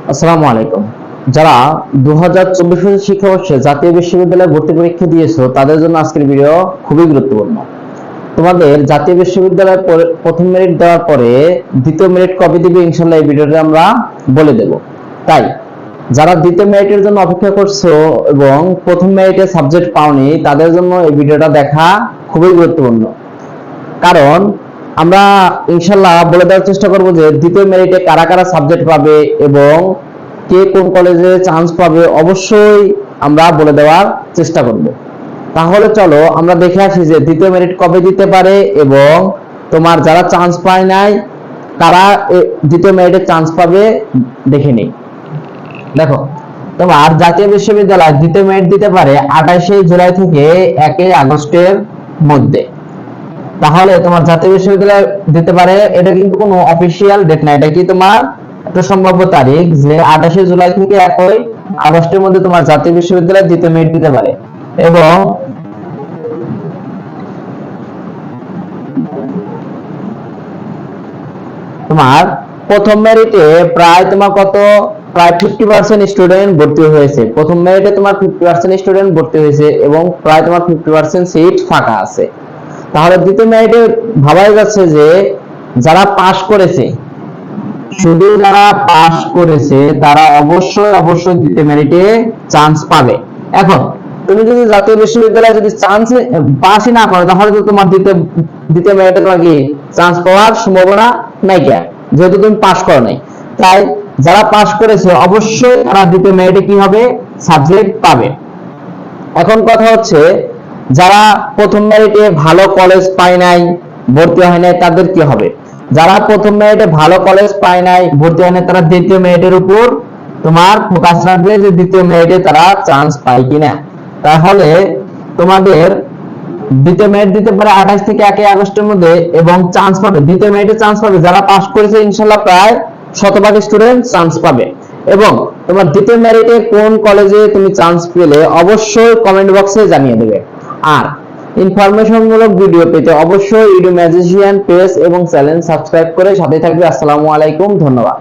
আসসালামু আলাইকুম। যারা 2024 শিক্ষাবর্ষে জাতীয় বিশ্ববিদ্যালয়ে ভর্তি পরীক্ষা দিয়েছো তাদের জন্য আজকের ভিডিও খুবই গুরুত্বপূর্ণ। তোমাদের জাতীয় বিশ্ববিদ্যালয়ে প্রথম মেরিট দেওয়ার পরে দ্বিতীয় মেরিট কবে দিবে ইনশাআল্লাহ এই ভিডিওতে আমরা বলে দেব। তাই যারা দ্বিতীয় মেরিটের জন্য অপেক্ষা করছো এবং প্রথম মেরিটে সাবজেক্ট পাওনি তাদের জন্য এই ভিডিওটা দেখা খুবই গুরুত্বপূর্ণ। কারণ আমরা ইনশাআল্লাহ বলে দেওয়ার চেষ্টা করব যে দ্বিতীয় মেরিটে কারা কারা সাবজেক্ট পাবে এবং কে কোন কলেজে চান্স পাবে অবশ্যই আমরা বলে দেওয়ার চেষ্টা করব। তাহলে চলো আমরা দেখে আসি যে দ্বিতীয় মেরিট কবে দিতে পারে এবং তোমার যারা চান্স পায় নাই তারা দ্বিতীয় মেরিটে চান্স পাবে দেখে নিই। দেখো, তোমার জাতীয় বিশ্ববিদ্যালয় দ্বিতীয় মেরিট দিতে পারে 28শে জুলাই থেকে 1 আগস্টের মধ্যে। তাহলে তোমার জাতীয় বিশ্ববিদ্যালয় দিতে পারে, এটা কিন্তু কোনো অফিসিয়াল ডেট না, এটা কি তোমার একটা সম্ভাব্য তারিখ যে 28শে জুলাই থেকে 1 আগস্টের মধ্যে তোমার জাতীয় বিশ্ববিদ্যালয় দ্বিতীয় মেরিট দিতে পারে। এবং তোমার প্রথম মেরিটে প্রায় তোমার কত, প্রায় 50% স্টুডেন্ট ভর্তি হয়েছে। প্রথম মেরিটে তোমার 50% স্টুডেন্ট ভর্তি হয়েছে এবং প্রায় তোমার 50% সিট ফাঁকা আছে। তাহলে দ্বিতীয় মেরিটে ভাবাই যাচ্ছে যে যারা পাস করেছে, শুধু যারা পাস করেছে তারা অবশ্যই দ্বিতীয় মেরিটে চান্স পাবে। এখন তুমি যদি জাতীয় বিশ্ববিদ্যালয়ে যদি চান্স পাসই না করো তাহলে তো তোমার দ্বিতীয় মেরিটে তোমার কি চান্স পাওয়ার সম্ভাবনা নাই, যেহেতু তুমি পাস করো নাই। তাই যারা পাস করেছে অবশ্যই তারা দ্বিতীয় মেরিটে কি হবে, সাবজেক্ট পাবে। এখন কথা হচ্ছে যারা প্রথম মেরিটে ভালো কলেজ পায় নাই, ভর্তি হয় নাই, তাদের কি হবে? যারা প্রথম মেরিটে ভালো কলেজ পায় নাই, ভর্তি হয় নাই, তারা দ্বিতীয় মেরিটের উপর তোমার ফোকাস রাখবে যে দ্বিতীয় মেরিটে তারা চান্স পায় কিনা। তাহলে তোমাদের দ্বিতীয় মেরিট দিতে পারে 28 থেকে 1 আগস্টের মধ্যে এবং চান্স পাবে, দ্বিতীয় মেরিটে চান্স পাবে যারা পাস করেছে ইনশাআল্লাহ প্রায় 100% স্টুডেন্ট চান্স পাবে। এবং তোমার দ্বিতীয় মেরিটে কোন কলেজে তুমি চান্স পেলে অবশ্যই কমেন্ট বক্সে জানিয়ে দেবে। আর ইনফরমেশনমূলক ভিডিও পেতে অবশ্যই ইডু ম্যাজিশিয়ান পেজ এবং চ্যানেল সাবস্ক্রাইব করে সাথে থাকবে। আসসালামু আলাইকুম, ধন্যবাদ।